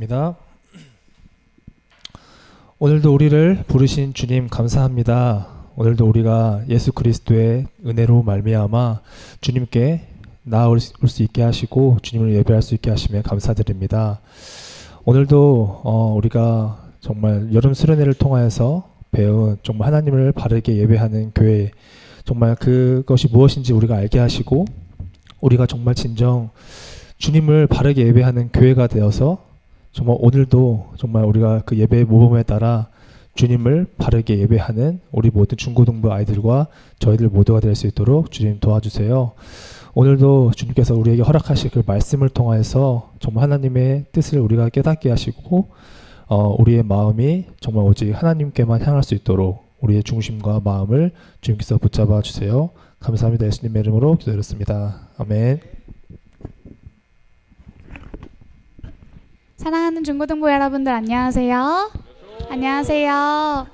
입니다. 오늘도 우리를 부르신 주님 감사합니다. 오늘도 우리가 예수 그리스도의 은혜로 말미암아 주님께 나아올 수 있게 하시고 주님을 예배할 수 있게 하심에 감사드립니다. 오늘도 우리가 정말 여름 수련회를 통하여서 배운 정말 하나님을 바르게 예배하는 교회, 정말 그것이 무엇인지 우리가 알게 하시고 우리가 정말 진정 주님을 바르게 예배하는 교회가 되어서 정말 오늘도 정말 우리가 그 예배의 모범에 따라 주님을 바르게 예배하는 우리 모든 중고등부 아이들과 저희들 모두가 될 수 있도록 주님 도와주세요. 오늘도 주님께서 우리에게 허락하실 그 말씀을 통하여서 정말 하나님의 뜻을 우리가 깨닫게 하시고 우리의 마음이 정말 오직 하나님께만 향할 수 있도록 우리의 중심과 마음을 주님께서 붙잡아 주세요. 감사합니다. 예수님의 이름으로 기도드렸습니다. 아멘. 사랑하는 중고등부 여러분들 안녕하세요. 안녕하세요.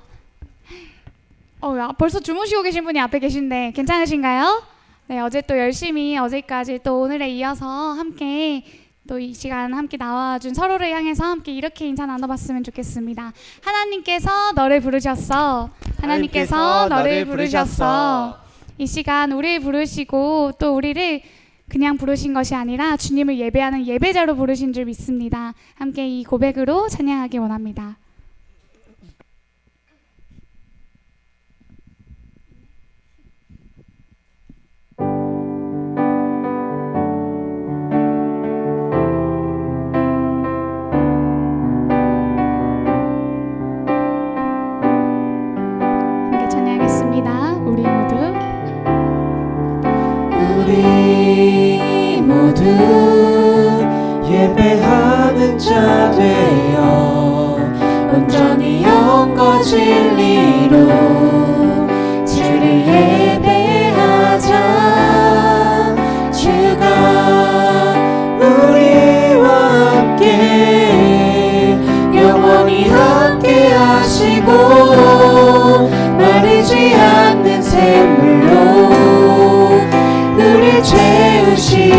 벌써 주무시고 계신 분이 앞에 계신데 괜찮으신가요? 네, 어제 또 열심히 어제까지 또 오늘에 이어서 함께 또 이 시간 함께 나와준 서로를 향해서 함께 이렇게 인사 나눠봤으면 좋겠습니다. 하나님께서 너를 부르셨어. 하나님께서 너를 부르셨어. 이 시간 우리를 부르시고 또 우리를 그냥 부르신 것이 아니라 주님을 예배하는 예배자로 부르신 줄 믿습니다. 함께 이 고백으로 찬양하기 원합니다. 함께 찬양하겠습니다. 우리 모두 예배하는 자 되어 온전히 영과 진리로 주를 예배하자. 주가 우리와 함께 영원히 함께 하시고 마르지 않는 샘물로 우리 채우시리라.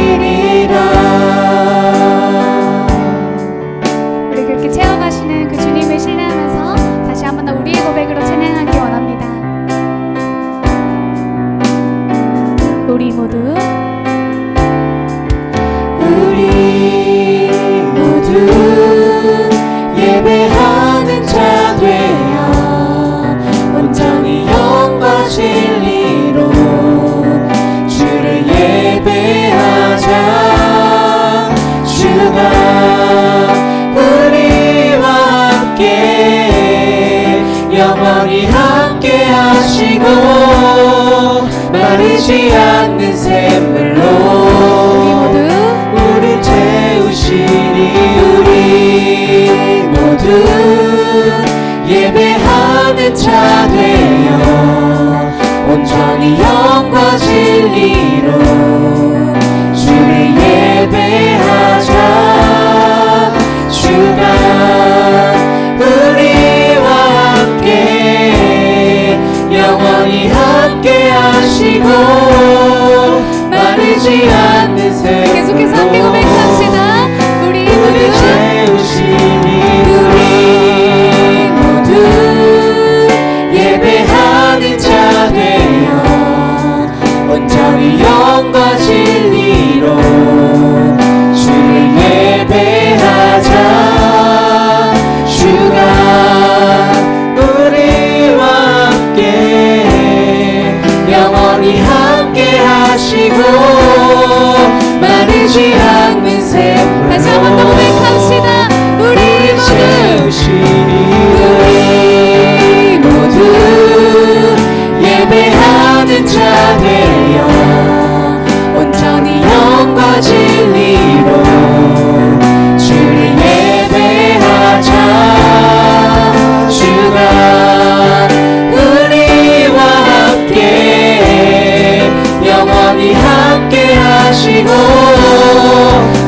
우리 그렇게 채워가시는 그 주님을 신뢰하면서 다시 한 번 더 우리의 고백으로 찬양하기 원합니다. 우리 모두 예배하는 자 되어 온전히 영과 진리로 주를 예배하자. 주가 우리와 함께 영원히 함께 하시고 마르지 않는 샘물로 우리 채우시니. 우리 모두 예배하는 자 되어 온전히 영과 진리로 주를 예배하자. 주가 우리와 함께 영원히 함께 하시고 마르지 않는 샘물로 계속해서 함께 고백합시다. 우리 채우시니. 우리 모두 예배하는 자 되어 온전히 영과 진리로 주를 예배하자. 주가 우리와 함께 영원히 함께 하시고 마르지 않는 샘물로 다시 한 번 더 고백합시다. 우리 채우시니. 우리 모두 예배하는 자 되어 온전히 영과 진리로 주를 예배하자. 주가 우리와 함께 영원히 함께 하시고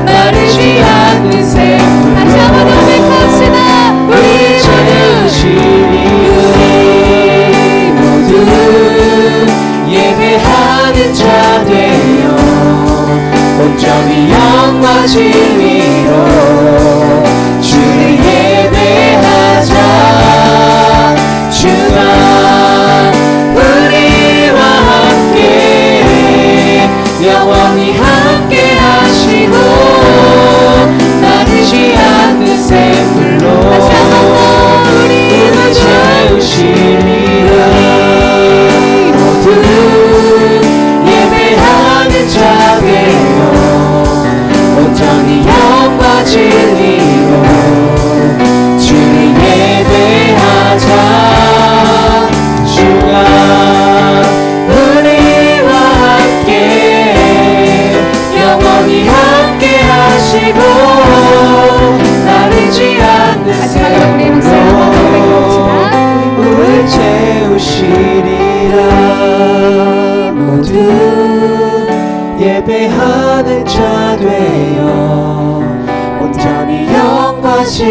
마르지 않는 샘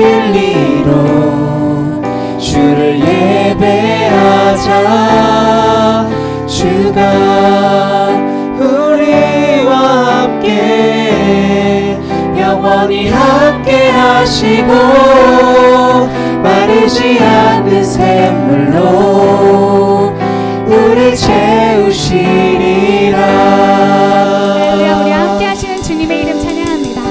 진리로 주를 예배하자. 주가 우리와 함께 영원히 함께 하시고 마르지 않는 샘물로 우리 채우시리라. 우리와 함께 하시는 주님의 이름 찬양합니다.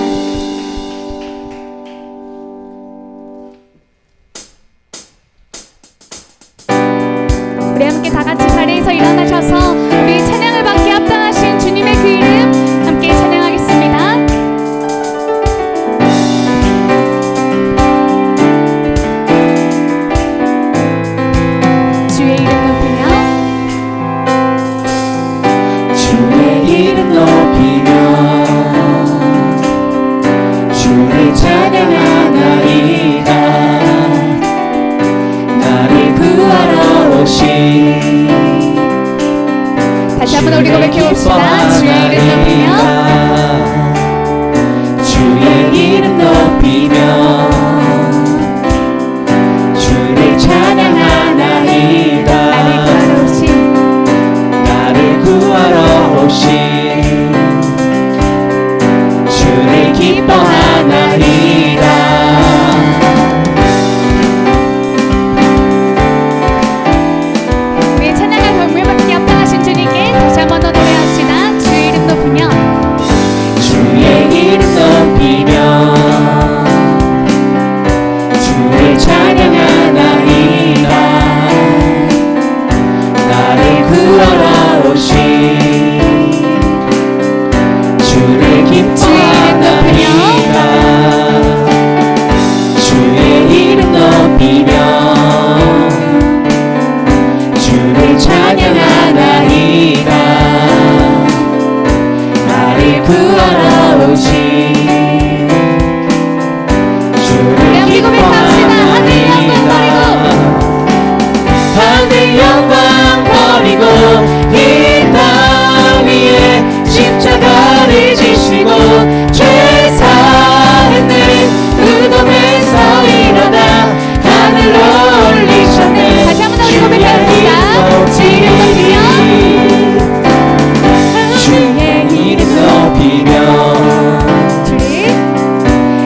우리 함께 다 같이 자리에서 일어나셔서 우리 찬양을 받기에 합당하신 주님의 그 이름 함께 찬양하겠습니다. 주의 이름 높이며 주의 이름 높이며 주를 찬양하나이다. 나를 구하러 오신 다시 한번 우리 고백해봅시다. 주의 이름 높이며 주의 이름 높이며 주를 찬양하나이다. 나를 구하러 오신 주를 기뻐하나이다. 우리의 찬양을 경물 받기에 합당하신 주님께 다시 한번 더 노래합시다. 주의 이름 높이며 주의 이름 높이며 주를 찬양하나이다. 나를 구하러 오신 주를 기뻐하나이다. 주의 이름 높이며 주를 찬양하나이다. 나를 구하러 오신 주를 우리 고백합시다. 하늘 영광 버리고 하늘 영광 버리고 이 땅 위에 십자가를 지시고 죄 사했네. 무덤에서 일어나 하늘로 올리셨네. 다시 한번 더 우리 고백합시다. 주의 이름 높이며 주의 이름 높이며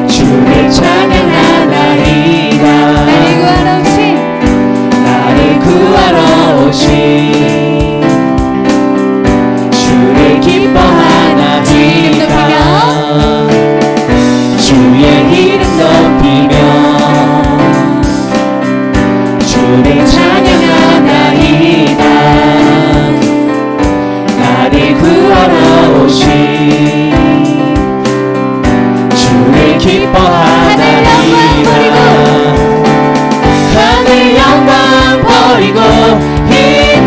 주를 찬양하나이다. 나를 구하러 오신 주를 기뻐하나이다. 주의 이름 높이며 주를 찬양하나이다. 나를 구하러 오신 주를 기뻐하나이다. 하늘 영광 버리고 이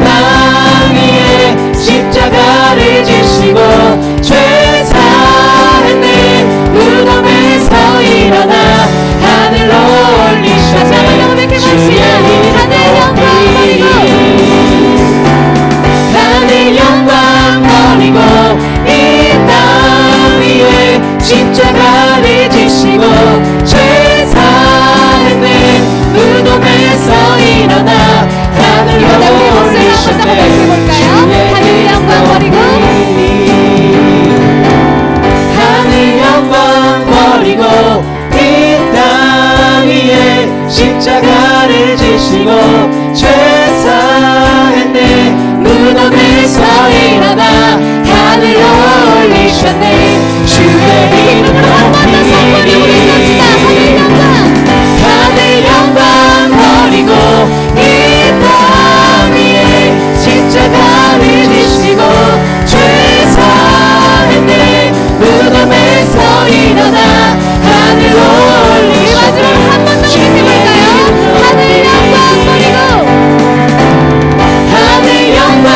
땅 위에 십자가를 지시고 죄 사했네. 무덤에서 일어나 하늘로 올리셨네. 주의 이름 높이며 하늘 영광 버리고 이 땅 위에 십자가를 지시고 죄 사했네. 무덤에서 일어나 하늘로 올리셨네. 하늘 영광 버리고 하늘 영광 버리고 이 땅 위에 십자가를 지시고 죄 사했네. 무덤에서 일어나 하늘로 올리셨네. 주의 이름으로 높이리. 하늘 영광 버리고 이 땅 위에 십자가를 지시고 죄 사했네. 무덤에서 일어나 하늘로 올리셨네. 하늘 영광 버리고 하늘 영광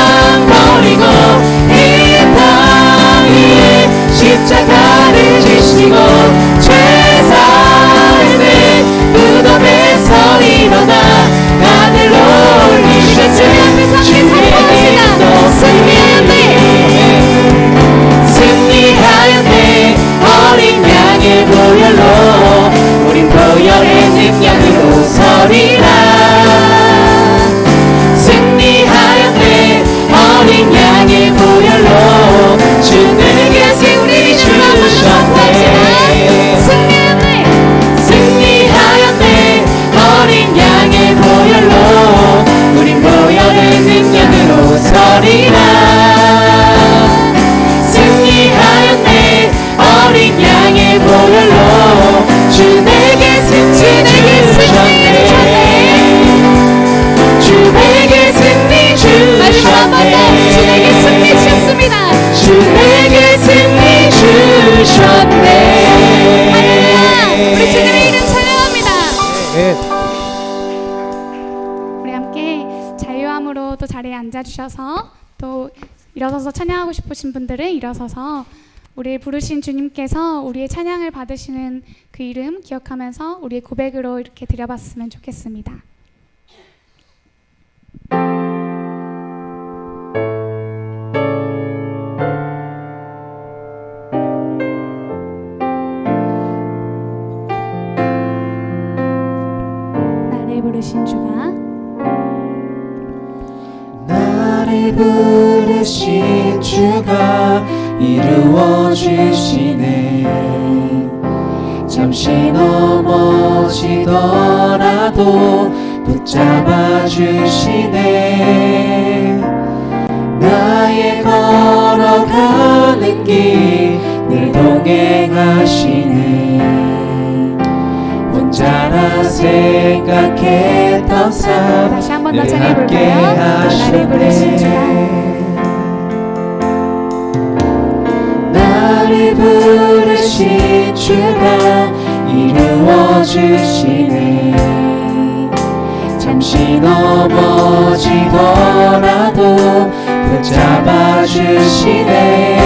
승리하였네. 어린 양의 보혈로 주 내게 승리 주셨네. 주 내게 승리 주셨네. 주 내게 승리 주셨습니다. 주 내게 승리 주셨네. 할렐루야. 우리 주님의 이름 찬양합니다. 우리 함께 자유함으로 또 자리에 앉아주셔서 또 일어서서 찬양하고 싶으신 분들은 일어서서 우리를 부르신 주님께서 우리의 찬양을 받으시는 그 이름 기억하면서 우리의 고백으로 이렇게 드려봤으면 좋겠습니다. 나를 부르신 주가 나를 부르신 주가 이루어 주시네. 잠시 넘어지더라도 붙잡아 주시네. 나의 걸어가는 길 늘 동행하시네. 혼자라 생각했던 삶 다시 한 번 더 늘 찬양해볼까요? 함께 나를 부르신 주가 나를 부르신 주가 이루어 주시네. 잠시 넘어지더라도 붙잡아 주시네.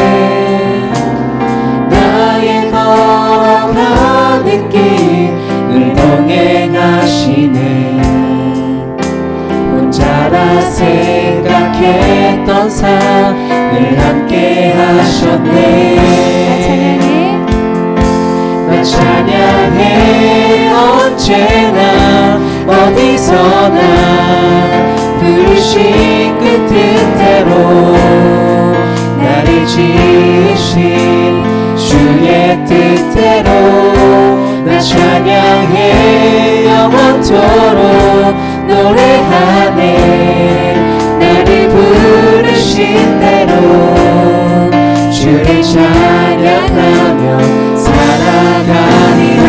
나의 걸어가는 길 늘 동행하시네. 혼자라 생각했던 삶 늘 함께 하셨네. 나 찬양해 언제나 어디서나 부르신 그 뜻대로 나를 지으신 주의 뜻대로 나 찬양해 영원토록 노래하네. 나를 부르신 대로 주를 찬양하며 살아가리라.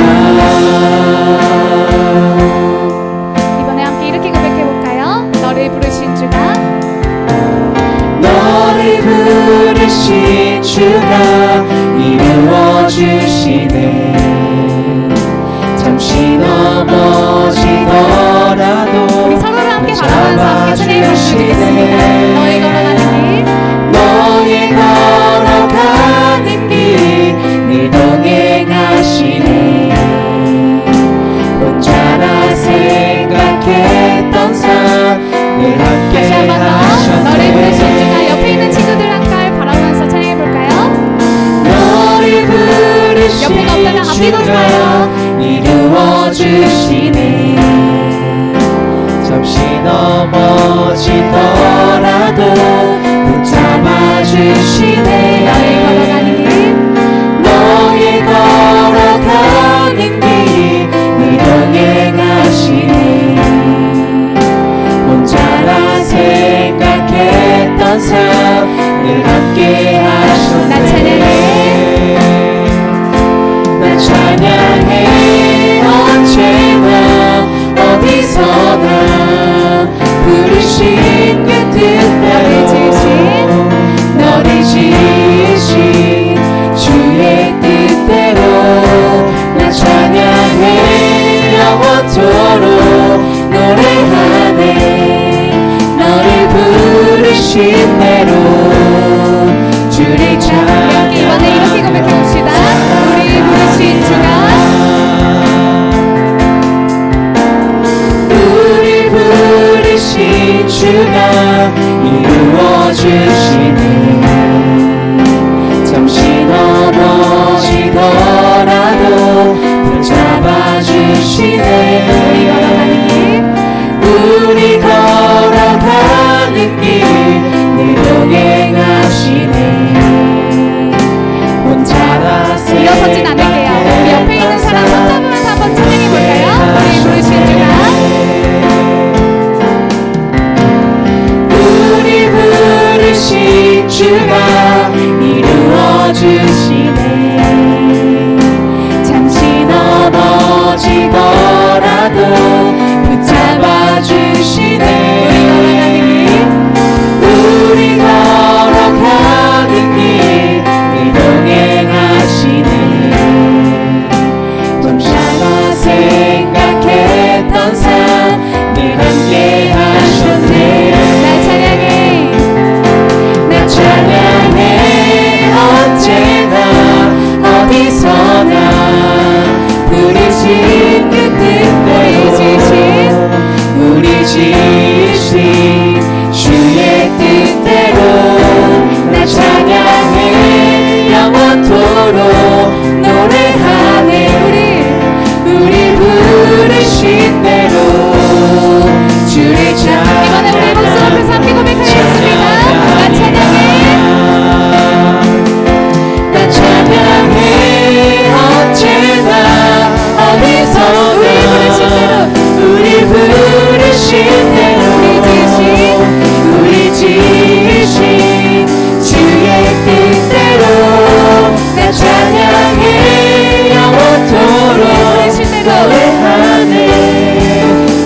이번에 함께 이렇게 고백해볼까요? 너를 부르신 주가 너를 부르신 주가 이루어 주시네. 잠시 넘어지더라도 우리 서로를 함께 바라보면서 함께 찬양해보시면 좋겠습니다. 너의 걸어가는 길 너의 걸어가는 길 늘 동행하시네. 혼자라 생각했던 삶 늘 함께 다시 한 번 더 너를 부르신 주가 하셨네. 옆에 있는 친구들 함께 바라보면서 찬양해볼까요? 너를 부르신 옆에가 없다면 앞뒤로 주가 서요. 이루어 주시네. 잠시 넘어지더라도 붙잡아 주시네. 너의 걸어가는 길 너의 걸어가는 길 늘 동행하시네. 혼자라 생각했던 삶 늘 함께 하셨네. 나 찬양해. 나 찬양해 언제나 어디서나 부르신 그 뜻대로 너를 지으신 주의 뜻대로 나 찬양해 영원토록 노래하네. 너를 부르신 대로 주를 함께 이번에 이렇게 고백해봅시다. 우리 부르신 주가 우리 부르신 주가 이루어 주시네. 잠시 넘어지더라도 붙잡아 주시네. 우리 걸어가는 길 늘 동행하시네. 가도 붙잡아 주시네. 우리 걸어가는 길 늘 동행하시네. 좀 참아 생각했던 삶 늘 함께 하셨네. 날 찬양해. 나 찬양해 언제나 어디서나 부르신 그 뜻대로 우리 지으신 주의 뜻대로 나 찬양해 영원토록 노래하네. 우리 부르신 대로 주를 이번에 우리 목소 앞에서 함께 고백하겠습니다. 나 찬양해. 나 찬양해 언제나 어디서나 우리 부르신 대로 우리 지으신 주의 뜻대로 나 찬양해 영원토록 노래하네.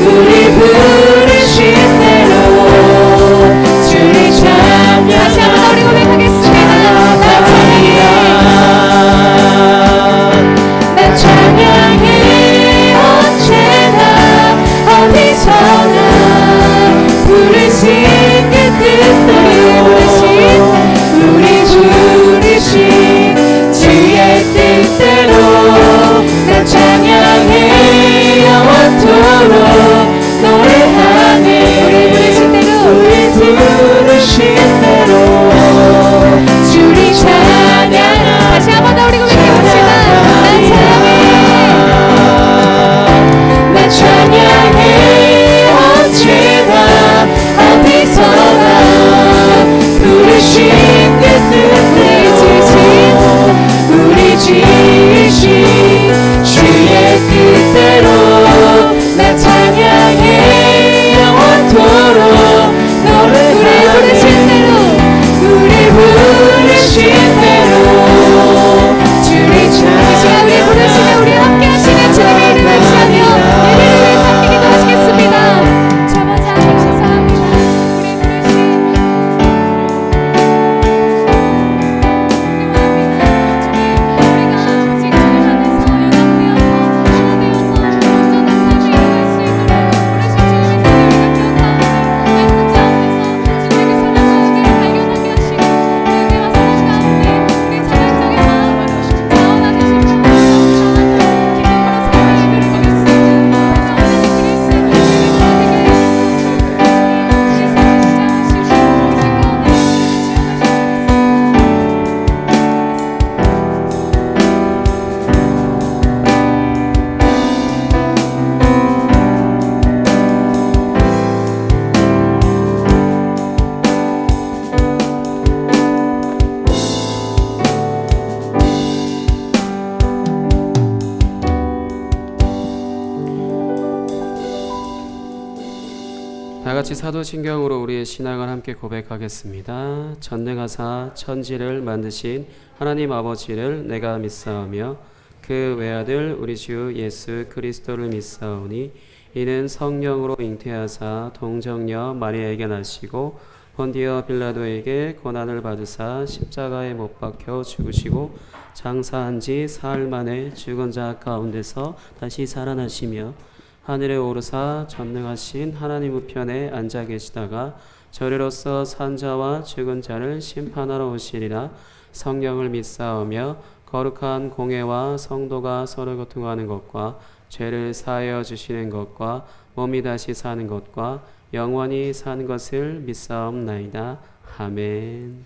우리 부르신 대로 주를 찬양하네. 다시 한번 우리 고백하겠습니다. 나 찬양해 언제나 어디서나 부르신 그 뜻대로 우리 부르신 주의 뜻대로 나 찬양해 영원토록 노래하네. 우리 부르신 대로 주를 찬양하네. 다시 한번 더 우리 고백해봅시다. 나 찬양해 언제나 어디서나 부르신 그 뜻대로 우리 지으신 주의 뜻대로 나 찬양해 영원토록 노래하네. 우리 부르신 대로 주를 찬양해. 우리 함께 하시는 주님의 이름을 취하며 예배를 위해서 함께 기도하시겠습니다. 저마저 감사합니다. 다같이 사도신경으로 우리의 신앙을 함께 고백하겠습니다. 전능하사 천지를 만드신 하나님 아버지를 내가 믿사오며 그 외아들 우리 주 예수 그리스도를 믿사오니 이는 성령으로 잉태하사 동정녀 마리아에게 나시고 본디오 빌라도에게 고난을 받으사 십자가에 못 박혀 죽으시고 장사한 지 사흘 만에 죽은 자 가운데서 다시 살아나시며 하늘에 오르사 전능하신 하나님 우편에 앉아 계시다가 저리로서 산 자와 죽은 자를 심판하러 오시리라. 성령을 믿사오며 거룩한 공회와 성도가 서로 교통하는 것과 죄를 사하여 주시는 것과 몸이 다시 사는 것과 영원히 사는 것을 믿사옵나이다. 아멘.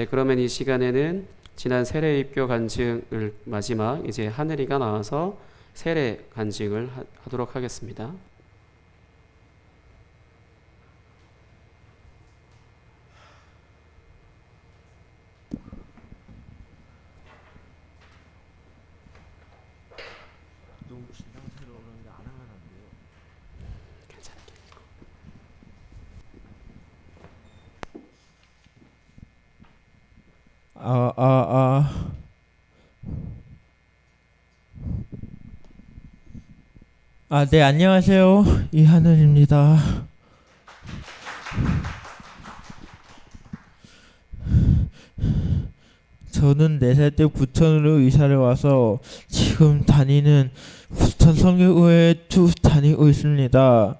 그러면 이 시간에는 지난 세례 입교 간증을 마지막 이제 하늘이가 나와서 세례 간증을 하도록 하겠습니다. 네, 안녕하세요. 이하늘입니다. 저는 4살 때 부천으로 이사를 와서 지금 다니는 부천 성교회에 쭉 다니고 있습니다.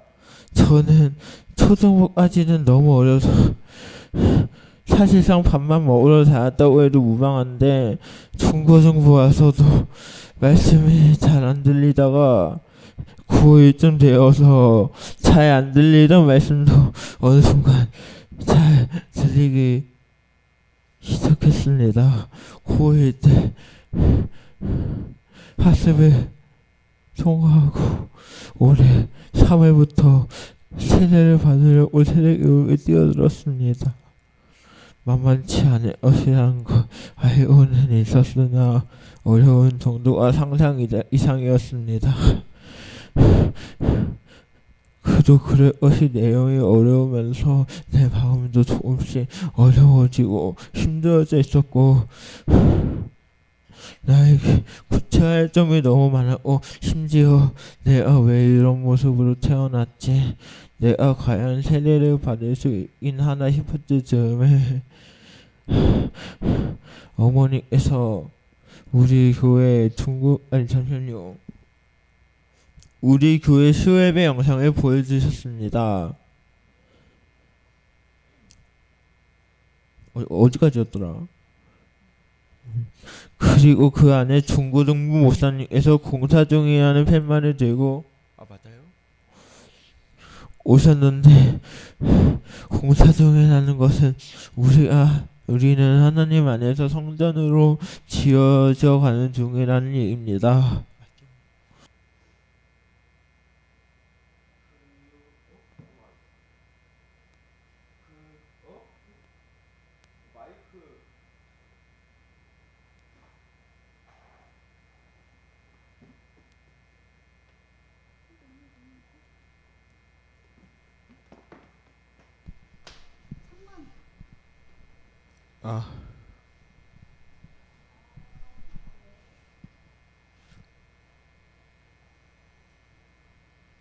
저는 초등부까지는 너무 어려서 사실상 밥만 먹으러 다녔다고 해도 무방한데 중고등부 와서도 말씀이 잘 안 들리다가 고1쯤 되어서 잘 안 들리던 말씀도 어느 순간 잘 들리기 시작했습니다. 고1 때 학습을 통과하고 올해 3월부터 세례를 받으려고 세례교육에 뛰어들었습니다. 만만치 않을 것이라는 걸 알고는 있었으나 어려운 정도가 상상 이상이었습니다. 그도 그럴 것이 내용이 어려우면서 내 마음도 조금씩 어려워지고 힘들어져 있었고 나에게 구체할 점이 너무 많았고 심지어 내가 왜 이런 모습으로 태어났지 내가 과연 세례를 받을 수 있긴 하나 싶었을 즈음에 어머니께서 우리 교회 우리 교회 수예배 영상을 보여주셨습니다. 어디까지였더라? 그리고 그 안에 중고등부 목사님께서 공사 중이라는 팻말을 들고 맞아요? 오셨는데 공사 중이라는 것은 우리는 하나님 안에서 성전으로 지어져 가는 중이라는 얘기입니다.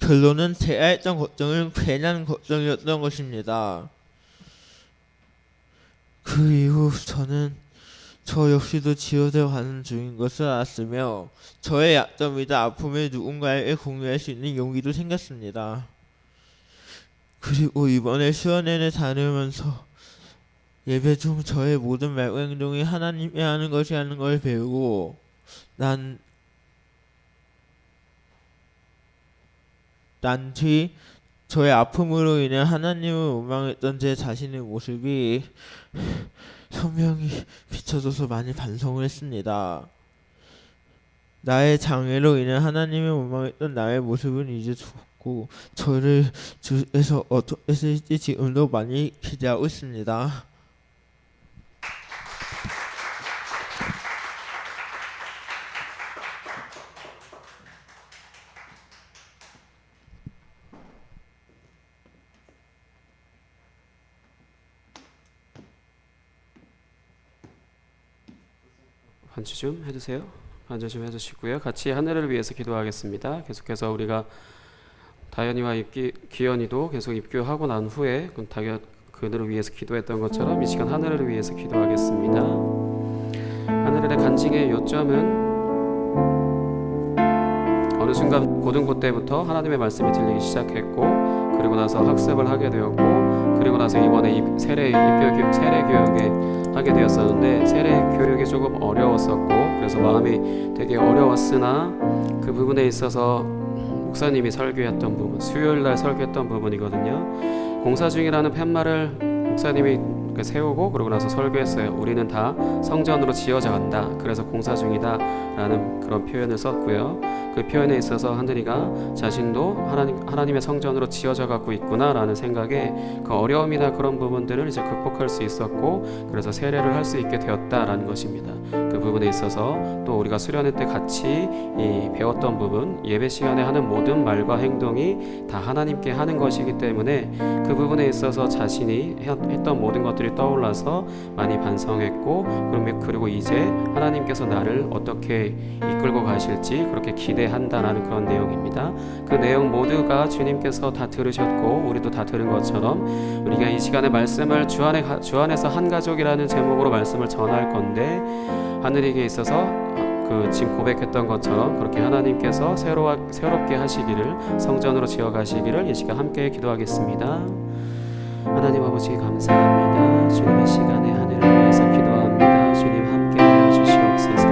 결론은 제가 했던 걱정은 괜한 걱정이었던 것입니다. 그 이후 저는 저 역시도 지어져 가는 중인 것을 알았으며 저의 약점이다 아픔을 누군가에게 공유할 수 있는 용기도 생겼습니다. 그리고 이번에 수련회를 다니면서 예배 중 저의 모든 말과 행동이 하나님이 하는 것이라는 걸 배우고 난 뒤 저의 아픔으로 인해 하나님을 원망했던 제 자신의 모습이 선명히 비춰져서 많이 반성을 했습니다. 나의 장애로 인해 하나님을 원망했던 나의 모습은 이제 좋고 저를 주에서 어떻게 쓸지 지금도 많이 기대하고 있습니다. 반주 좀 해주세요. 반주 좀 해주시고요. 같이 하늘을 위해서 기도하겠습니다. 계속해서 우리가 다현이와 기현이도 계속 입교하고 난 후에 그들을 위해서 기도했던 것처럼 이 시간 하늘을 위해서 기도하겠습니다. 하늘의 간증의 요점은 어느 순간 고등부 때부터 하나님의 말씀이 들리기 시작했고 그리고 나서 학습을 하게 되었고 그리고 나서 이번에 세례 교육에 하게 되었었는데 세례 교육이 조금 어려웠었고 그래서 마음이 되게 어려웠으나 그 부분에 있어서 목사님이 설교했던 부분 수요일날 설교했던 부분이거든요. 공사 중이라는 팻말을 목사님이 세우고 그러고 나서 설교했어요. 우리는 다 성전으로 지어져 간다. 그래서 공사 중이다 라는 그런 표현을 썼고요. 그 표현에 있어서 하늘이가 자신도 하나님의 성전으로 지어져 가고 있구나 라는 생각에 그 어려움이나 그런 부분들을 이제 극복할 수 있었고 그래서 세례를 할 수 있게 되었다라는 것입니다. 그 그 부분에 있어서 또 우리가 수련회 때 같이 배웠던 부분, 예배 시간에 하는 모든 말과 행동이 다 하나님께 하는 것이기 때문에 그 부분에 있어서 자신이 했던 모든 것들이 떠올라서 많이 반성했고, 그리고 이제 하나님께서 나를 어떻게 이끌고 가실지 그렇게 기대한다라는 그런 내용입니다. 그 내용 모두가 주님께서 다 들으셨고 우리도 다 들은 것처럼 우리가 이 시간에 말씀을 주 안에서 한 가족이라는 제목으로 말씀을 전할 건데, 하늘에게 있어서 그 지금 고백했던 것처럼 그렇게 하나님께서 새롭게 하시기를, 성전으로 지어가시기를 이 시간 함께 기도하겠습니다. 하나님 아버지 감사합니다. 주님의 시간에 하늘을 위해서 기도합니다. 주님 함께하여 주시옵소서.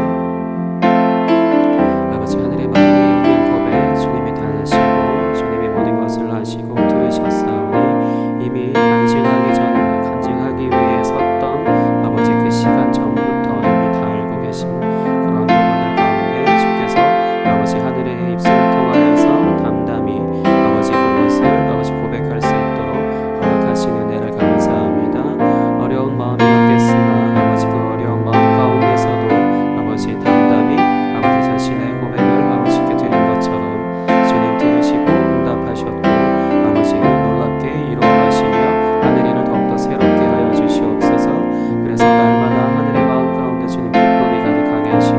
아버지 하늘의 마음이 있는 고백 주님이 다 하시고 주님이 모든 것을 하시고 들으셨사오니 이미 간증하기 위해 섰던 아버지 그 시간 전부터 이미 다 알고 계신 그런 부분들 가운데 주께서 아버지 하늘의 입술을 통하여서 담담히 아버지 그것을 아버지 고백할 수 있도록 허락하신 은혜를 감사합니다. 어려운 마음이었겠으나 아버지 그 어려운 마음 가운데서도 아버지 담담히 아버지 자신의 고백을 아버지께 드린 것처럼 주님 들으시고 응답하셨고 아버지 놀랍게 이루어가시며 하늘 일을 더욱더 새롭게 하여 주시옵소서. 그래서 날마다 하늘의 마음 가운데 주님 기쁨이 가득하게 하시고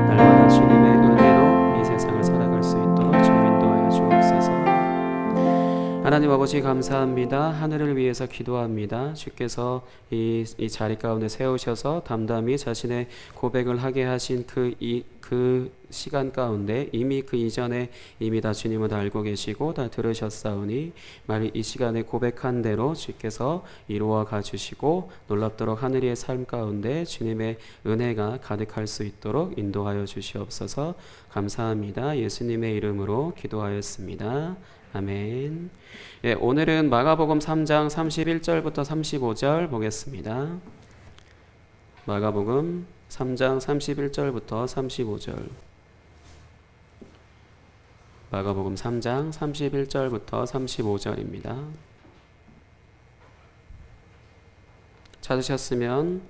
날마다 주님의 은혜로 이 세상을 살아갈 수 있도록 주님 인도하여 주옵소서. 하나님 아버지 감사합니다. 하늘을 위해서 기도합니다. 주께서 이 자리 가운데 세우셔서 담담히 자신의 고백을 하게 하신 그 시간 가운데 이미 그 이전에 이미 다 주님은 다 알고 계시고 다 들으셨사오니 만일 이 시간에 고백한 대로 주께서 이루어 가주시고 놀랍도록 하늘의 삶 가운데 주님의 은혜가 가득할 수 있도록 인도하여 주시옵소서. 감사합니다. 예수님의 이름으로 기도하였습니다. 아멘. 예, 오늘은 마가복음 3장 31절부터 35절 보겠습니다. 마가복음 3장 31절부터 35절. 마가복음 3장 31절부터 35절입니다. 찾으셨으면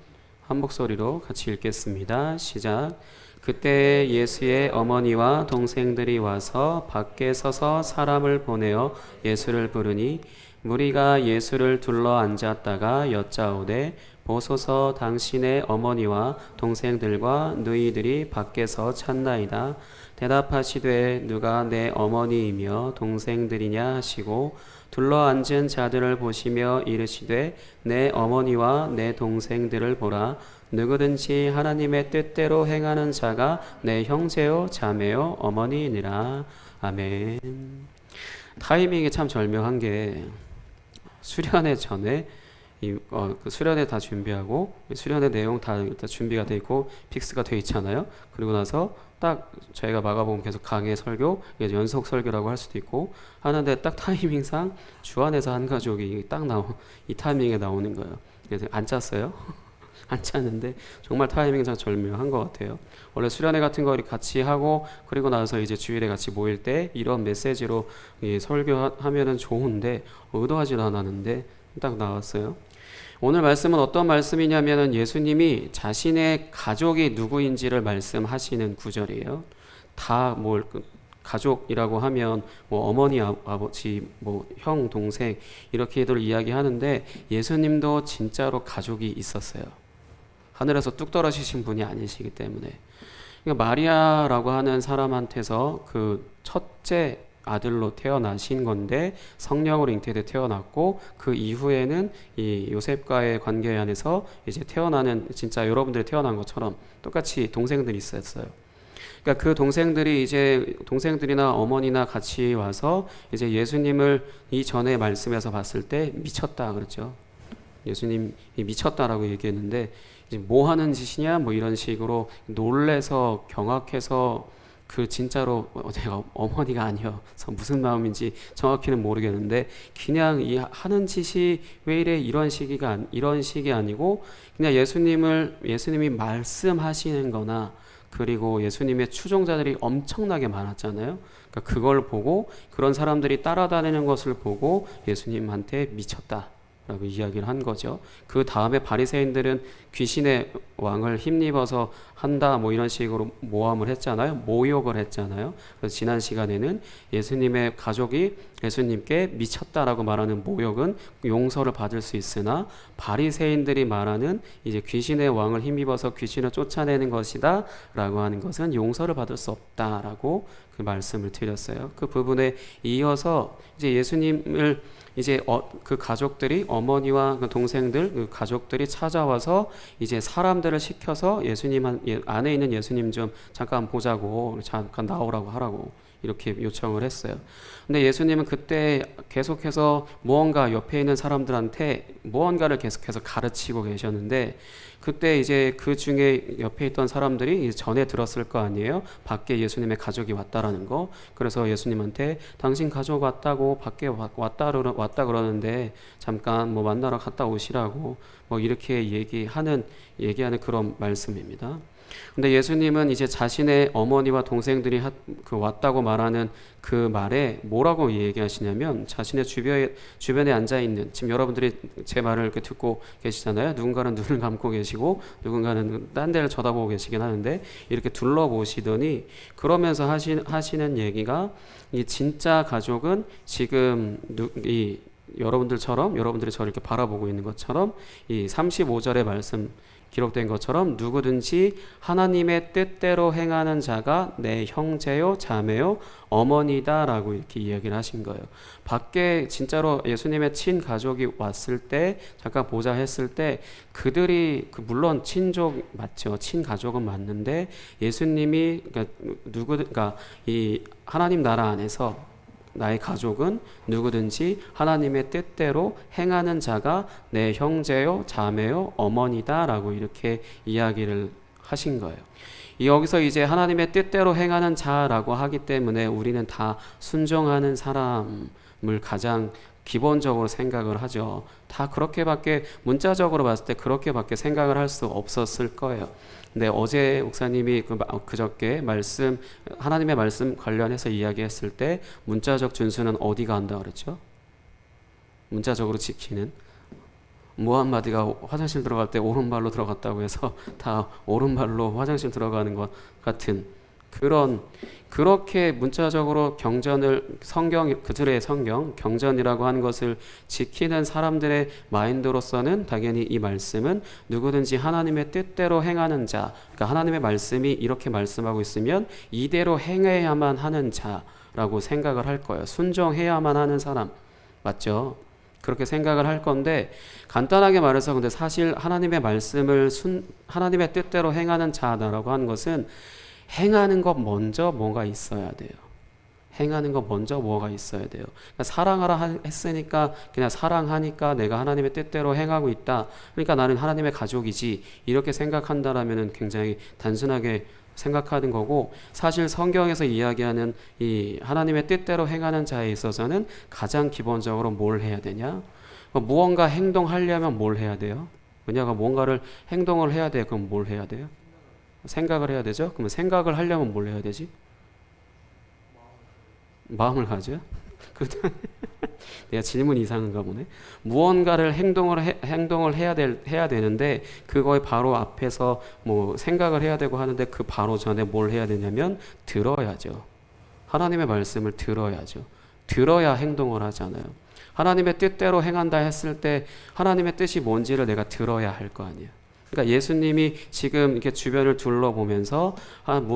한 목소리로 같이 읽겠습니다. 시작. 그때 예수의 어머니와 동생들이 와서 밖에 서서 사람을 보내어 예수를 부르니 무리가 예수를 둘러 앉았다가 여짜오되 보소서 당신의 어머니와 동생들과 너희들이 밖에서 찾나이다. 대답하시되 누가 내 어머니이며 동생들이냐 하시고 둘러 앉은 자들을 보시며 이르시되 내 어머니와 내 동생들을 보라. 누구든지 하나님의 뜻대로 행하는 자가 내 형제요 자매요 어머니이니라. 아멘. 타이밍이 참 절묘한 게 수련회 전에 그 수련회 다 준비하고 수련회 내용 다 준비가 돼 있고 픽스가 돼 있잖아요. 그리고 나서 딱 저희가 마가복음 계속 강해 설교, 연속 설교라고 할 수도 있고 하는데 딱 타이밍상 주 안에서 한 가족이 딱 이 타이밍에 나오는 거예요. 그래서 안 짰어요. 안 짰는데 정말 타이밍이 참 절묘한 것 같아요. 원래 수련회 같은 거 같이 하고 그리고 나서 이제 주일에 같이 모일 때 이런 메시지로 설교하면은 좋은데 의도하지도 않았는데 딱 나왔어요. 오늘 말씀은 어떤 말씀이냐면은 예수님이 자신의 가족이 누구인지를 말씀하시는 구절이에요. 다 가족이라고 하면 어머니, 아버지, 형, 동생 이렇게들 이야기하는데 예수님도 진짜로 가족이 있었어요. 하늘에서 뚝 떨어지신 분이 아니시기 때문에. 그러니까 마리아라고 하는 사람한테서 그 첫째 아들로 태어나신 건데 성령으로 잉태돼 태어났고 그 이후에는 이 요셉과의 관계 안에서 이제 태어나는 진짜 여러분들이 태어난 것처럼 똑같이 동생들이 있었어요. 그러니까 그 동생들이나 어머니나 같이 와서 이제 예수님을 이전에 말씀에서 봤을 때 미쳤다 그랬죠. 예수님이 미쳤다라고 얘기했는데 이제 뭐 하는 짓이냐 이런 식으로 놀래서 경악해서 그 진짜로 내가 어머니가 아니어서 무슨 마음인지 정확히는 모르겠는데 그냥 이 하는 짓이 왜 이래 이런 식이 아니고 그냥 예수님이 말씀하시는 거나 그리고 예수님의 추종자들이 엄청나게 많았잖아요. 그러니까 그걸 보고 그런 사람들이 따라다니는 것을 보고 예수님한테 미쳤다 라고 이야기를 한 거죠. 그 다음에 바리새인들은 귀신의 왕을 힘입어서 한다 뭐 이런 식으로 모함을 했잖아요. 모욕을 했잖아요. 그래서 지난 시간에는 예수님의 가족이 예수님께 미쳤다라고 말하는 모욕은 용서를 받을 수 있으나 바리새인들이 말하는 이제 귀신의 왕을 힘입어서 귀신을 쫓아내는 것이다 라고 하는 것은 용서를 받을 수 없다라고 그 말씀을 드렸어요. 그 부분에 이어서 이제 예수님을 이제 그 가족들이 어머니와 그 동생들 그 가족들이 찾아와서 이제 사람들을 시켜서 예수님 안에 있는 예수님 좀 잠깐 보자고 잠깐 나오라고 하라고 이렇게 요청을 했어요. 근데 예수님은 그때 계속해서 무언가 옆에 있는 사람들한테 무언가를 계속해서 가르치고 계셨는데 그때 이제 그 중에 옆에 있던 사람들이 전에 들었을 거 아니에요. 밖에 예수님의 가족이 왔다라는 거. 그래서 예수님한테 당신 가족 왔다고 밖에 왔다 그러는데 잠깐 뭐 만나러 갔다 오시라고 뭐 이렇게 얘기하는 그런 말씀입니다. 근데 예수님은 이제 자신의 어머니와 동생들이 그 왔다고 말하는 그 말에 뭐라고 얘기하시냐면 자신의 주변에 앉아 있는 지금 여러분들이 제 말을 이렇게 듣고 계시잖아요. 누군가는 눈을 감고 계시고 누군가는 딴 데를 쳐다보고 계시긴 하는데 이렇게 둘러보시더니 그러면서 하시는 얘기가 이 진짜 가족은 지금 여러분들이 저를 이렇게 바라보고 있는 것처럼 이 35절의 말씀 기록된 것처럼 누구든지 하나님의 뜻대로 행하는 자가 내 형제요 자매요 어머니다라고 이렇게 이야기를 하신 거예요. 밖에 진짜로 예수님의 친가족이 왔을 때 잠깐 보자 했을 때 그들이 물론 친족 맞죠. 친가족은 맞는데 예수님이 그러니까 이 하나님 나라 안에서 나의 가족은 누구든지 하나님의 뜻대로 행하는 자가 내 형제요 자매요 어머니다 라고 이렇게 이야기를 하신 거예요. 여기서 이제 하나님의 뜻대로 행하는 자라고 하기 때문에 우리는 다 순종하는 사람을 가장 기본적으로 생각을 하죠. 다 그렇게밖에 문자적으로 봤을 때 그렇게밖에 생각을 할 수 없었을 거예요. 근데 어제 목사님이 그저께 하나님의 말씀 관련해서 이야기했을 때 문자적 준수는 어디 간다 그랬죠? 문자적으로 지키는 무함마디가 화장실 들어갈 때 오른발로 들어갔다고 해서 다 오른발로 화장실 들어가는 것 같은 그렇게 문자적으로 그들의 성경 경전이라고 하는 것을 지키는 사람들의 마인드로서는 당연히 이 말씀은 누구든지 하나님의 뜻대로 행하는 자, 그러니까 하나님의 말씀이 이렇게 말씀하고 있으면 이대로 행해야만 하는 자라고 생각을 할 거예요. 순종해야만 하는 사람 맞죠? 그렇게 생각을 할 건데 간단하게 말해서 근데 사실 하나님의 말씀을 하나님의 뜻대로 행하는 자라고 하는 것은 행하는 것 먼저 뭐가 있어야 돼요. 행하는 것 먼저 뭐가 있어야 돼요. 그러니까 사랑하라 했으니까 그냥 사랑하니까 내가 하나님의 뜻대로 행하고 있다. 그러니까 나는 하나님의 가족이지. 이렇게 생각한다라면 굉장히 단순하게 생각하는 거고 사실 성경에서 이야기하는 이 하나님의 뜻대로 행하는 자에 있어서는 가장 기본적으로 뭘 해야 되냐? 무언가 행동하려면 뭘 해야 돼요? 뭐냐가 뭔가를 행동을 해야 돼. 그럼 뭘 해야 돼요? 생각을 해야 되죠. 그러면 생각을 하려면 뭘 해야 되지? 마음을 가져. 내가 질문이 이상한가 보네. 무언가를 행동을 해야 되는데 그거에 바로 앞에서 뭐 생각을 해야 되고 하는데 그 바로 전에 뭘 해야 되냐면 들어야죠. 하나님의 말씀을 들어야죠. 들어야 행동을 하잖아요. 하나님의 뜻대로 행한다 했을 때 하나님의 뜻이 뭔지를 내가 들어야 할 거 아니에요. 그러니까 예수님이 지금 이렇게 주변을 둘러보면서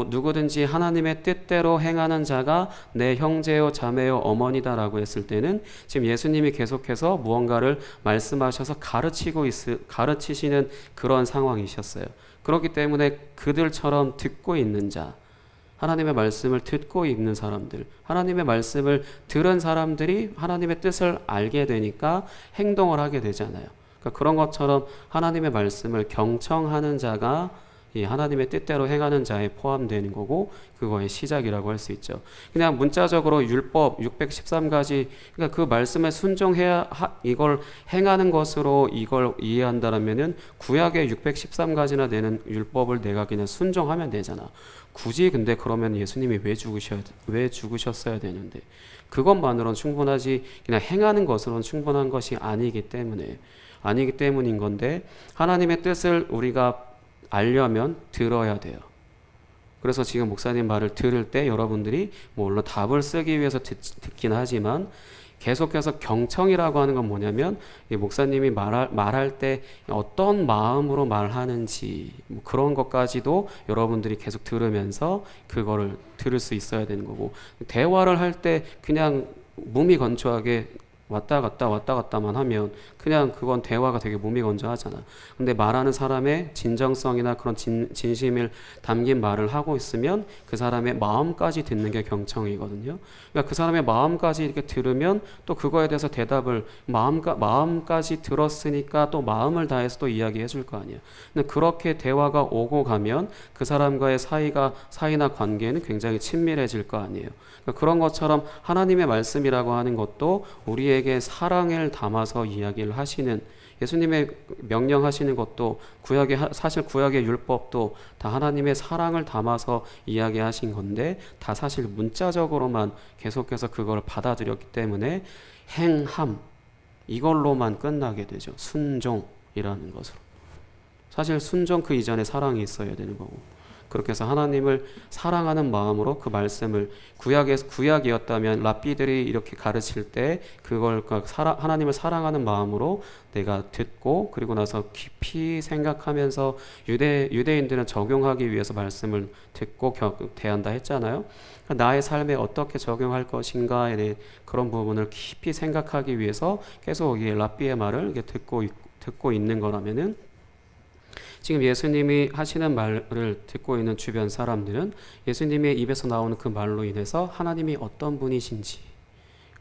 누구든지 하나님의 뜻대로 행하는 자가 내 형제요 자매요 어머니다라고 했을 때는 지금 예수님이 계속해서 무언가를 말씀하셔서 가르치시는 그런 상황이셨어요. 그렇기 때문에 그들처럼 듣고 있는 자, 하나님의 말씀을 듣고 있는 사람들, 하나님의 말씀을 들은 사람들이 하나님의 뜻을 알게 되니까 행동을 하게 되잖아요. 그러니까 그런 것처럼 하나님의 말씀을 경청하는 자가 이 하나님의 뜻대로 행하는 자에 포함되는 거고 그거의 시작이라고 할 수 있죠. 그냥 문자적으로 율법 613가지 그러니까 그 말씀에 순종해야 이걸 행하는 것으로 이걸 이해한다라면은 구약의 613가지나 되는 율법을 내가 그냥 순종하면 되잖아. 굳이 근데 그러면 예수님이 왜 죽으셨어야 되는데 그것만으로는 충분하지 그냥 행하는 것으로는 충분한 것이 아니기 때문인 건데 하나님의 뜻을 우리가 알려면 들어야 돼요. 그래서 지금 목사님 말을 들을 때 여러분들이 물론 답을 쓰기 위해서 듣긴 하지만 계속해서 경청이라고 하는 건 뭐냐면 목사님이 말할 때 어떤 마음으로 말하는지 뭐 그런 것까지도 여러분들이 계속 들으면서 그거를 들을 수 있어야 되는 거고 대화를 할 때 그냥 무미건조하게 왔다 갔다만 하면 그냥 그건 대화가 되게 무미건조하잖아. 근데 말하는 사람의 진정성이나 그런 진심을 담긴 말을 하고 있으면 그 사람의 마음까지 듣는 게 경청이거든요. 그러니까 그 사람의 마음까지 이렇게 들으면 또 그거에 대해서 대답을 마음까지 들었으니까 또 마음을 다해서 또 이야기해 줄 거 아니야. 근데 그렇게 대화가 오고 가면 그 사람과의 사이나 관계는 굉장히 친밀해질 거 아니에요. 그러니까 그런 것처럼 하나님의 말씀이라고 하는 것도 우리에게 사랑을 담아서 이야기를 하시는 예수님의 명령하시는 것도 사실 구약의 율법도 다 하나님의 사랑을 담아서 이야기하신 건데 다 사실 문자적으로만 계속해서 그걸 받아들였기 때문에 행함 이걸로만 끝나게 되죠. 순종이라는 것으로. 사실 순종 그 이전에 사랑이 있어야 되는 거고 그렇게 해서 하나님을 사랑하는 마음으로 그 말씀을 구약이었다면 랍비들이 이렇게 가르칠 때 그걸 하나님을 사랑하는 마음으로 내가 듣고 그리고 나서 깊이 생각하면서 유대인들은 적용하기 위해서 말씀을 듣고 대한다 했잖아요. 나의 삶에 어떻게 적용할 것인가에 대해 그런 부분을 깊이 생각하기 위해서 계속 이 랍비의 말을 이렇게 듣고 있는 거라면은 지금 예수님이 하시는 말을 듣고 있는 주변 사람들은 예수님의 입에서 나오는 그 말로 인해서 하나님이 어떤 분이신지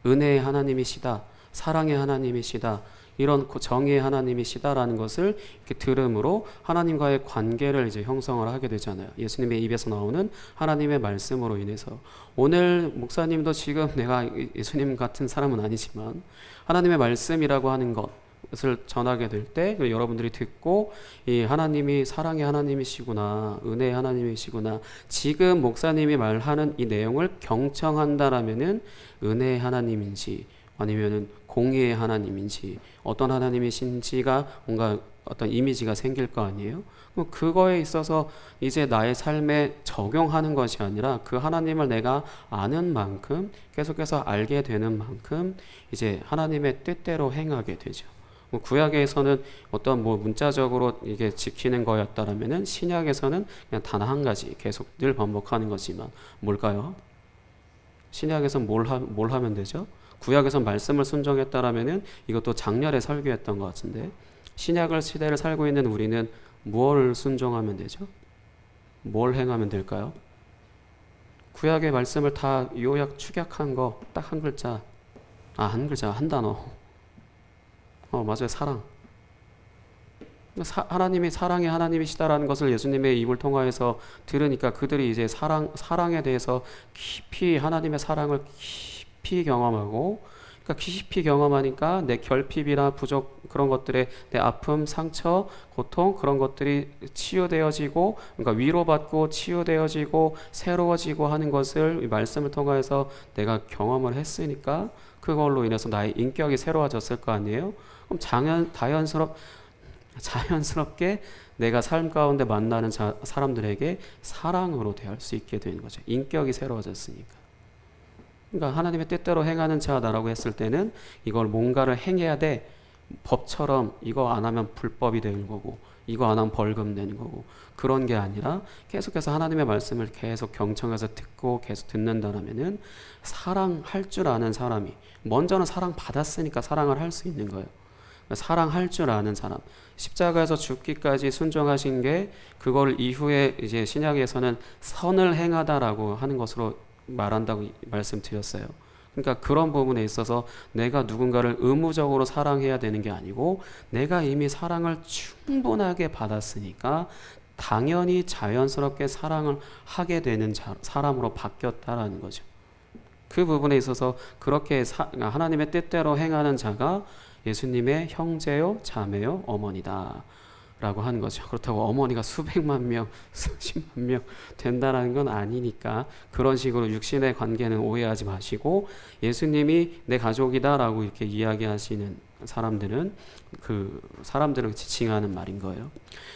은혜의 하나님이시다 사랑의 하나님이시다 이런 정의의 하나님이시다라는 것을 이렇게 들음으로 하나님과의 관계를 이제 형성을 하게 되잖아요. 예수님의 입에서 나오는 하나님의 말씀으로 인해서 오늘 목사님도 지금 내가 예수님 같은 사람은 아니지만 하나님의 말씀이라고 하는 것을 전하게 될 때 여러분들이 듣고 이 하나님이 사랑의 하나님이시구나 은혜의 하나님이시구나 지금 목사님이 말하는 이 내용을 경청한다라면은 은혜의 하나님인지 아니면은 공의의 하나님인지 어떤 하나님이신지가 뭔가 어떤 이미지가 생길 거 아니에요? 그거에 있어서 이제 나의 삶에 적용하는 것이 아니라 그 하나님을 내가 아는 만큼 계속해서 알게 되는 만큼 이제 하나님의 뜻대로 행하게 되죠. 구약에서는 어떤 문자적으로 이게 지키는 거였다라면은 신약에서는 그냥 단 한 가지 계속 늘 반복하는 거지만 뭘까요? 신약에서 뭘 하면 되죠? 구약에서 말씀을 순종했다라면은 이것도 장렬히 설교했던 것 같은데 신약을 시대를 살고 있는 우리는 뭘 순종하면 되죠? 뭘 행하면 될까요? 구약의 말씀을 다 요약 축약한 거 딱 한 글자 한 단어 맞아요. 사랑. 하나님이 사랑의 하나님이시다라는 것을 예수님의 입을 통하여서 들으니까 그들이 이제 사랑에 대해서 깊이 하나님의 사랑을 깊이 경험하고 그러니까 깊이 경험하니까 내 결핍이나 부족 그런 것들에 내 아픔, 상처, 고통 그런 것들이 치유되어지고 그러니까 위로받고 치유되어지고 새로워지고 하는 것을 이 말씀을 통하여서 내가 경험을 했으니까 그걸로 인해서 나의 인격이 새로워졌을 거 아니에요? 그럼 자연스럽게 내가 삶 가운데 만나는 사람들에게 사랑으로 대할 수 있게 되는 거죠. 인격이 새로워졌으니까. 그러니까 하나님의 뜻대로 행하는 자다라고 했을 때는 이걸 뭔가를 행해야 돼. 법처럼 이거 안 하면 불법이 되는 거고 이거 안 하면 벌금 내는 거고 그런 게 아니라 계속해서 하나님의 말씀을 계속 경청해서 듣고 계속 듣는다라면은 사랑할 줄 아는 사람이 먼저는 사랑받았으니까 사랑을 할 수 있는 거예요. 사랑할 줄 아는 사람 십자가에서 죽기까지 순종하신 게 그걸 이후에 이제 신약에서는 선을 행하다라고 하는 것으로 말한다고 말씀드렸어요. 그러니까 그런 부분에 있어서 내가 누군가를 의무적으로 사랑해야 되는 게 아니고 내가 이미 사랑을 충분하게 받았으니까 당연히 자연스럽게 사랑을 하게 되는 사람으로 바뀌었다라는 거죠. 그 부분에 있어서 그렇게 하나님의 뜻대로 행하는 자가 예수님의 형제요, 자매요, 어머니다 라고 하는 거죠. 그렇다고 어머니가 수백만 명, 수십만 명 된다는 건 아니니까 그런 식으로 육신의 관계는 오해하지 마시고, 예수님이 내 가족이다 라고 이렇게 이야기하시는 사람들은 그 사람들을 지칭하는 말인 거예요.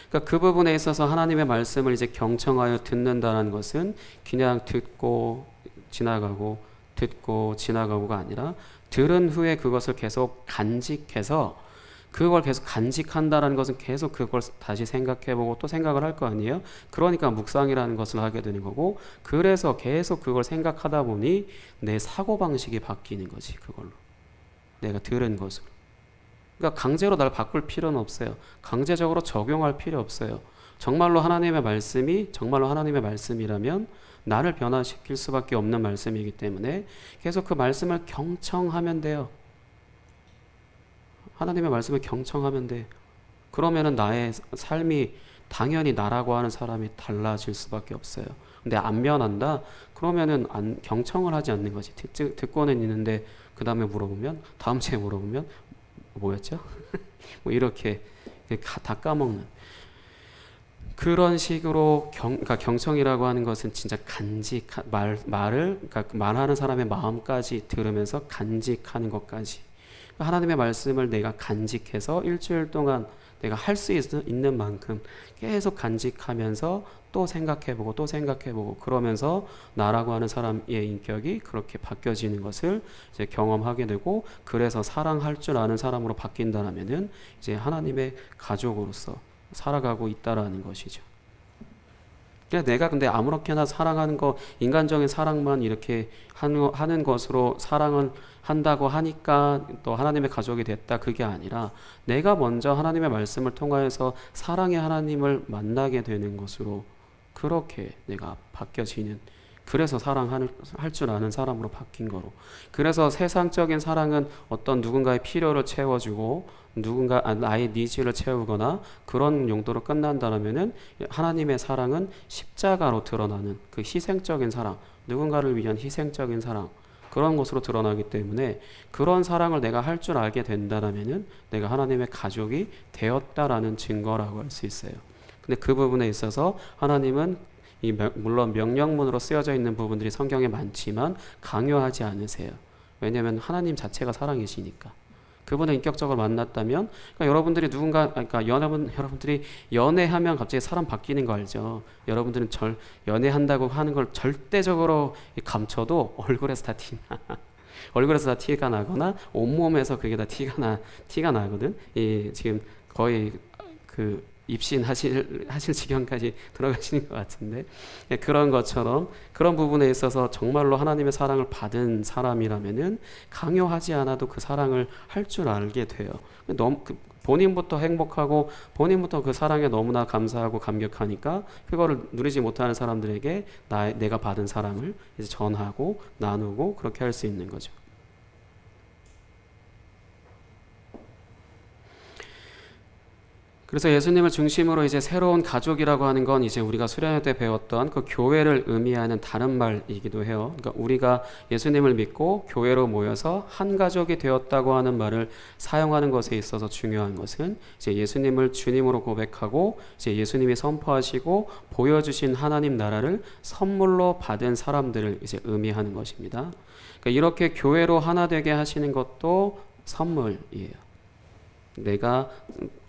그러니까 그 부분에 있어서 하나님의 말씀을 이제 경청하여 듣는다는 것은 그냥 듣고 지나가고가 아니라 들은 후에 그것을 계속 간직해서, 그걸 계속 간직한다라는 것은 계속 그걸 다시 생각해보고 또 생각을 할 거 아니에요. 그러니까 묵상이라는 것을 하게 되는 거고, 그래서 계속 그걸 생각하다 보니 내 사고방식이 바뀌는 거지. 그걸로 내가 들은 것을. 그러니까 강제로 날 바꿀 필요는 없어요. 강제적으로 적용할 필요 없어요. 정말로 하나님의 말씀이라면 나를 변화시킬 수밖에 없는 말씀이기 때문에 계속 그 말씀을 경청하면 돼요. 하나님의 말씀을 경청하면 돼. 그러면은 나의 삶이 당연히 나라고 하는 사람이 달라질 수밖에 없어요. 근데 안 변한다? 그러면은 경청을 하지 않는 거지. 듣고는 있는데 그 다음에 물어보면, 다음 주에 물어보면 뭐였죠? 뭐 이렇게 다 까먹는 그런 식으로 그러니까 경청이라고 하는 것은 진짜 말을 그러니까 말하는 사람의 마음까지 들으면서 간직하는 것까지. 하나님의 말씀을 내가 간직해서 일주일 동안 내가 할 수 있는 만큼 계속 간직하면서 또 생각해보고 그러면서 나라고 하는 사람의 인격이 그렇게 바뀌어지는 것을 이제 경험하게 되고, 그래서 사랑할 줄 아는 사람으로 바뀐다면은 이제 하나님의 가족으로서 살아가고 있다라는 것이죠. 내가 근데 아무렇게나 사랑하는 거, 인간적인 사랑만 이렇게 하는 것으로 사랑을 한다고 하니까 또 하나님의 가족이 됐다, 그게 아니라 내가 먼저 하나님의 말씀을 통하여서 사랑의 하나님을 만나게 되는 것으로 그렇게 내가 바뀌어지는, 그래서 사랑할 줄 아는 사람으로 바뀐 거로. 그래서 세상적인 사랑은 어떤 누군가의 필요를 채워주고 나의 니즈를 채우거나 그런 용도로 끝난다면은, 하나님의 사랑은 십자가로 드러나는 그 희생적인 사랑, 누군가를 위한 희생적인 사랑, 그런 것으로 드러나기 때문에 그런 사랑을 내가 할 줄 알게 된다면은 내가 하나님의 가족이 되었다라는 증거라고 할 수 있어요. 근데 그 부분에 있어서 하나님은 물론 명령문으로 쓰여져 있는 부분들이 성경에 많지만 강요하지 않으세요. 왜냐하면 하나님 자체가 사랑이시니까. 그분을 인격적으로 만났다면, 그러니까 여러분들이 여러분들이 연애하면 갑자기 사람 바뀌는 거 알죠? 여러분들은 연애한다고 하는 걸 절대적으로 감춰도 얼굴에서 다 티가 나거나 온몸에서 그게 다 티가 나거든. 지금 거의 그 입신하실 지경까지 들어가시는 것 같은데, 그런 것처럼 그런 부분에 있어서 정말로 하나님의 사랑을 받은 사람이라면은 강요하지 않아도 그 사랑을 할 줄 알게 돼요. 본인부터 행복하고 본인부터 그 사랑에 너무나 감사하고 감격하니까 그거를 누리지 못하는 사람들에게 내가 받은 사랑을 이제 전하고 나누고 그렇게 할 수 있는 거죠. 그래서 예수님을 중심으로 이제 새로운 가족이라고 하는 건 이제 우리가 수련회 때 배웠던 그 교회를 의미하는 다른 말이기도 해요. 그러니까 우리가 예수님을 믿고 교회로 모여서 한 가족이 되었다고 하는 말을 사용하는 것에 있어서 중요한 것은 이제 예수님을 주님으로 고백하고 이제 예수님이 선포하시고 보여주신 하나님 나라를 선물로 받은 사람들을 이제 의미하는 것입니다. 그러니까 이렇게 교회로 하나 되게 하시는 것도 선물이에요. 내가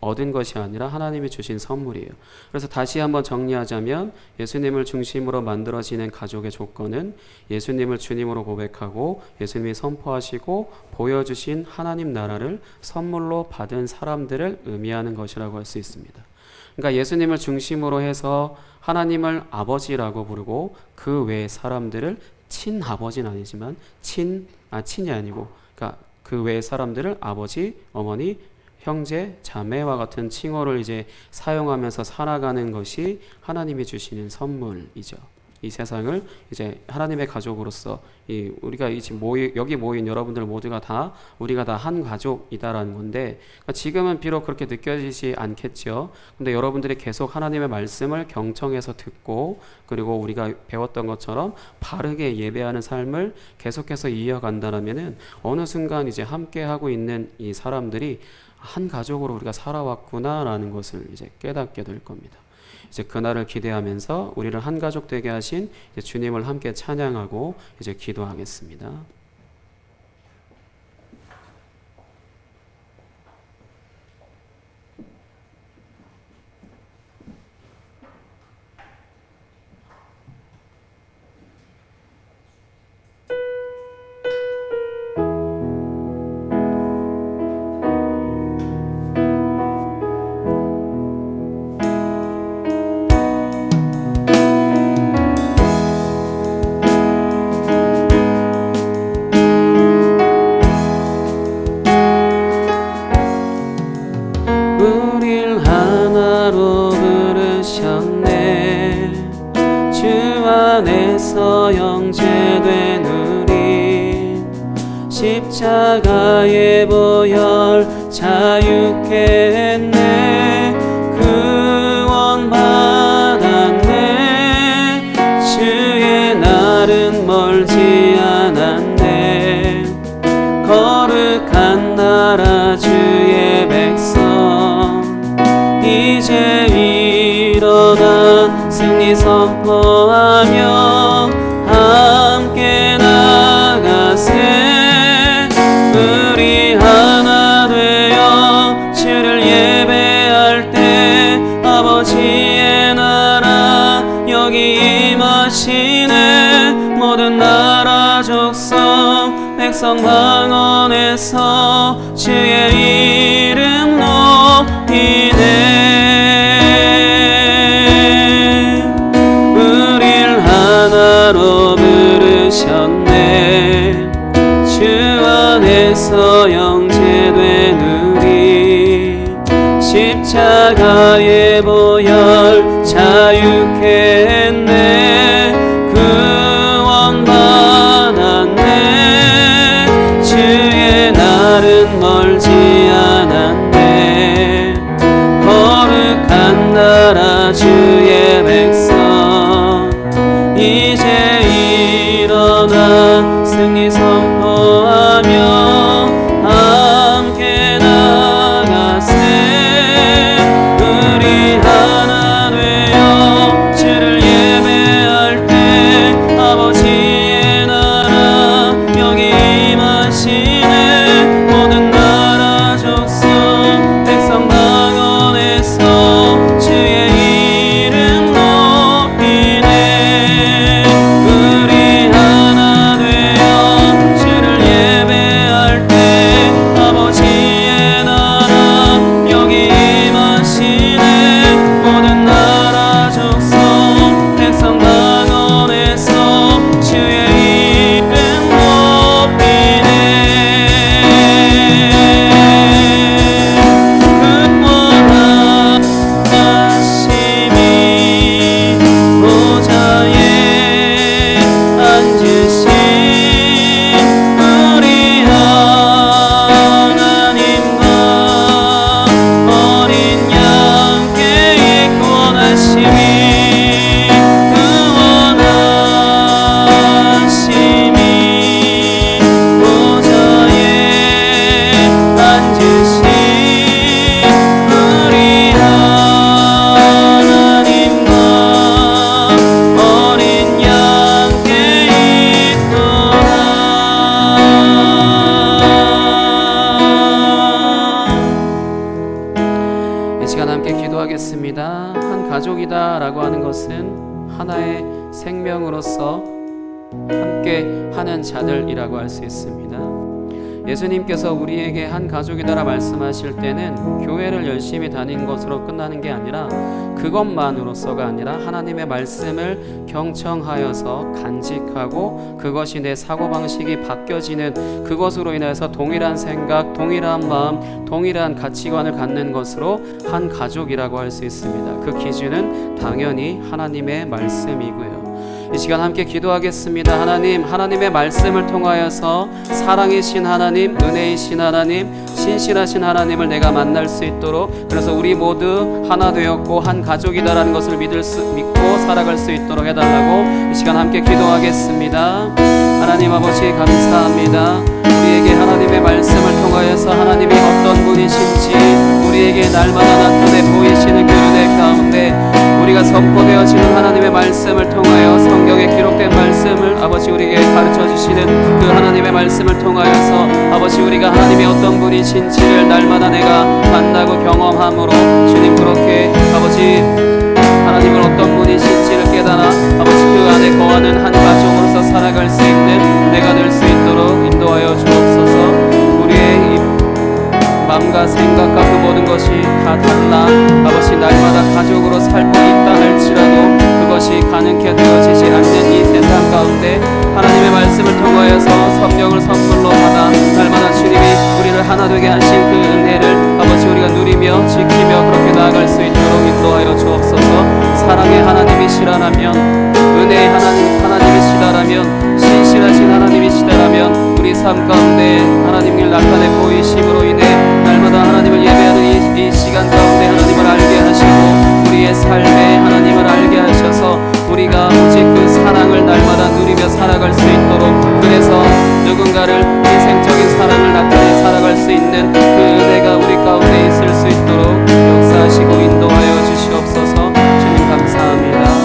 얻은 것이 아니라 하나님이 주신 선물이에요. 그래서 다시 한번 정리하자면 예수님을 중심으로 만들어지는 가족의 조건은 예수님을 주님으로 고백하고 예수님이 선포하시고 보여주신 하나님 나라를 선물로 받은 사람들을 의미하는 것이라고 할 수 있습니다. 그러니까 예수님을 중심으로 해서 하나님을 아버지라고 부르고 그 외 사람들을 친아버지는 아니지만 친이 아니고 그러니까 그 외 사람들을 아버지, 어머니, 형제, 자매와 같은 칭호를 이제 사용하면서 살아가는 것이 하나님이 주시는 선물이죠. 이 세상을 이제 하나님의 가족으로서 우리가 지금 여기 모인 여러분들 모두가 다 우리가 다 한 가족이다라는 건데, 그러니까 지금은 비록 그렇게 느껴지지 않겠죠. 근데 여러분들이 계속 하나님의 말씀을 경청해서 듣고, 그리고 우리가 배웠던 것처럼 바르게 예배하는 삶을 계속해서 이어간다면은 어느 순간 이제 함께 하고 있는 이 사람들이 한 가족으로 우리가 살아왔구나라는 것을 이제 깨닫게 될 겁니다. 이제 그날을 기대하면서 우리를 한 가족 되게 하신 주님을 함께 찬양하고 이제 기도하겠습니다. 우릴 하나로 부르셨네. 주 안에서 형제된 우리 십자가의 보혈 자유케 했네. 구원 받았네. 주의 날은 멀지 않았네. 거룩한 나라 주의 백성 이제 일어나 승리 선포하며 함께 나가세. 우리 하나 되어 주를 예배할 때 아버지의 나라 여기 임하시네. 모든 나라 족속 백성 방언에서 주의 이름 높이네. 우릴 하나로 부르셨네. 주 안에서 형제된 우리 십자가의 보혈 자유케 했네. 구원 받았네. 주의 날은 멀지 않았네. 거룩한 나라 주의 백성 이제 일어나 승리 선포하며 함께 나가세. 우리 하나 되어 주를 예배할 때 아버지의 나라 여기 임하시네. 모든 나라 족속 백성 방언에서 주의 이름 높이네. 우리 하나 되어 주를 예배할 때 아버지의 나라 여기 임하시네. 모든 나라 족속 백성 방언에서 주의 이름 높이네. 구원하심이 보좌에 앉으신 우리 하나님과 어린 양께 구원하심이 보좌에 앉으신 우리 하나님과 어린 양께 있도다. 이 시간 함께 기도하겠습니다. 한 가족이다 라고 하는 것은 하나의 생명으로서 함께 하는 자들이라고 할 수 있습니다. 예수님께서 우리에게 한 가족이다라 말씀하실 때는 교회를 열심히 다닌 것으로 끝나는 게 아니라, 그것만으로서가 아니라 하나님의 말씀을 경청하여서 간직하고 그것이 내 사고방식이 바뀌어지는, 그것으로 인해서 동일한 생각, 동일한 마음, 동일한 가치관을 갖는 것으로 한 가족이라고 할 수 있습니다. 그 기준은 당연히 하나님의 말씀이고요. 이 시간 함께 기도하겠습니다. 하나님, 하나님의 말씀을 통하여서 사랑이신 하나님, 은혜이신 하나님, 신실하신 하나님을 내가 만날 수 있도록, 그래서 우리 모두 하나 되었고 한 가족이다라는 것을 믿고 살아갈 수 있도록 해달라고 이 시간 함께 기도하겠습니다. 하나님 아버지 감사합니다. 우리에게 하나님의 말씀을 통하여서 하나님이 어떤 분이신지 우리에게 날마다 나타내 보이시는 그 은혜 가운데 우리가 선포되어지는 하나님의 말씀을 통하여 성경에 기록된 말씀을 아버지 우리에게 가르쳐 주시는 그 하나님의 말씀을 통하여서 아버지 우리가 하나님이 어떤 분이신지를 날마다 내가 만나고 경험함으로 주님 그렇게 아버지 하나님을 어떤 분이신지를 깨달아 아버지 그 안에 거하는 한 가족으로서 살아갈 수 있는 내가 될 수 있도록 인도하여 주옵소서. 우리의 이 마음과 생각과 그 모든 것이 다 달라 아버지 날마다 가족으로 살고 있다 할지라도 그것이 가능케 되어지지 않는 이 세상 가운데 하나님의 말씀을 통하여서 성령을 선물로 받아 날마다 주님이 우리를 하나 되게 하신 그 은혜를 아버지 우리가 누리며 지키며 그렇게 나아갈 수 있도록 인도하여 주옵소서. 사랑의 하나님이시라면 은혜의 하나님이시다라면 신실하신 하나님이시다라면 우리 삶 가운데 하나님을 나타내 보이심으로 인해 날마다 하나님을 예배하는 이 시간 가운데 하나님을 알게 하시고 우리의 삶에 하나님을 알게 하셔서 우리가 오직 그 사랑을 날마다 누리며 살아갈 수 있도록, 그래서 누군가를 인생적인 사랑을 나타내 살아갈 수 있는 그 은혜가 우리 가운데 있을 수 있도록 역사하시고 인도하여 주시옵소서. 주님 감사합니다.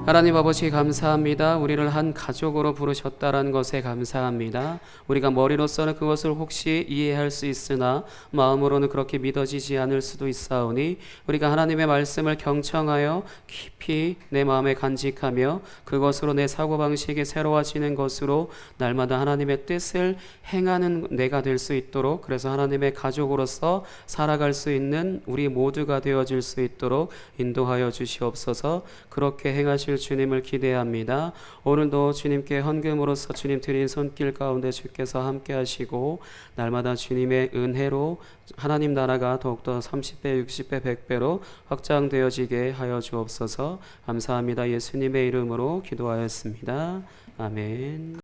하나님 아버지 감사합니다. 우리를 한 가족으로 부르셨다라는 것에 감사합니다. 우리가 머리로서는 그것을 혹시 이해할 수 있으나 마음으로는 그렇게 믿어지지 않을 수도 있사오니 우리가 하나님의 말씀을 경청하여 깊이 내 마음에 간직하며 그것으로 내 사고방식이 새로워지는 것으로 날마다 하나님의 뜻을 행하는 내가 될 수 있도록, 그래서 하나님의 가족으로서 살아갈 수 있는 우리 모두가 되어질 수 있도록 인도하여 주시옵소서. 그렇게 행하실 주님을 기대합니다. 오늘도 주님께 헌금으로서 주님 드린 손길 가운데 주께서 함께 하시고 날마다 주님의 은혜로 하나님 나라가 더욱더 30배, 60배, 100배로 확장되어지게 하여 주옵소서. 감사합니다. 예수님의 이름으로 기도하였습니다. 아멘.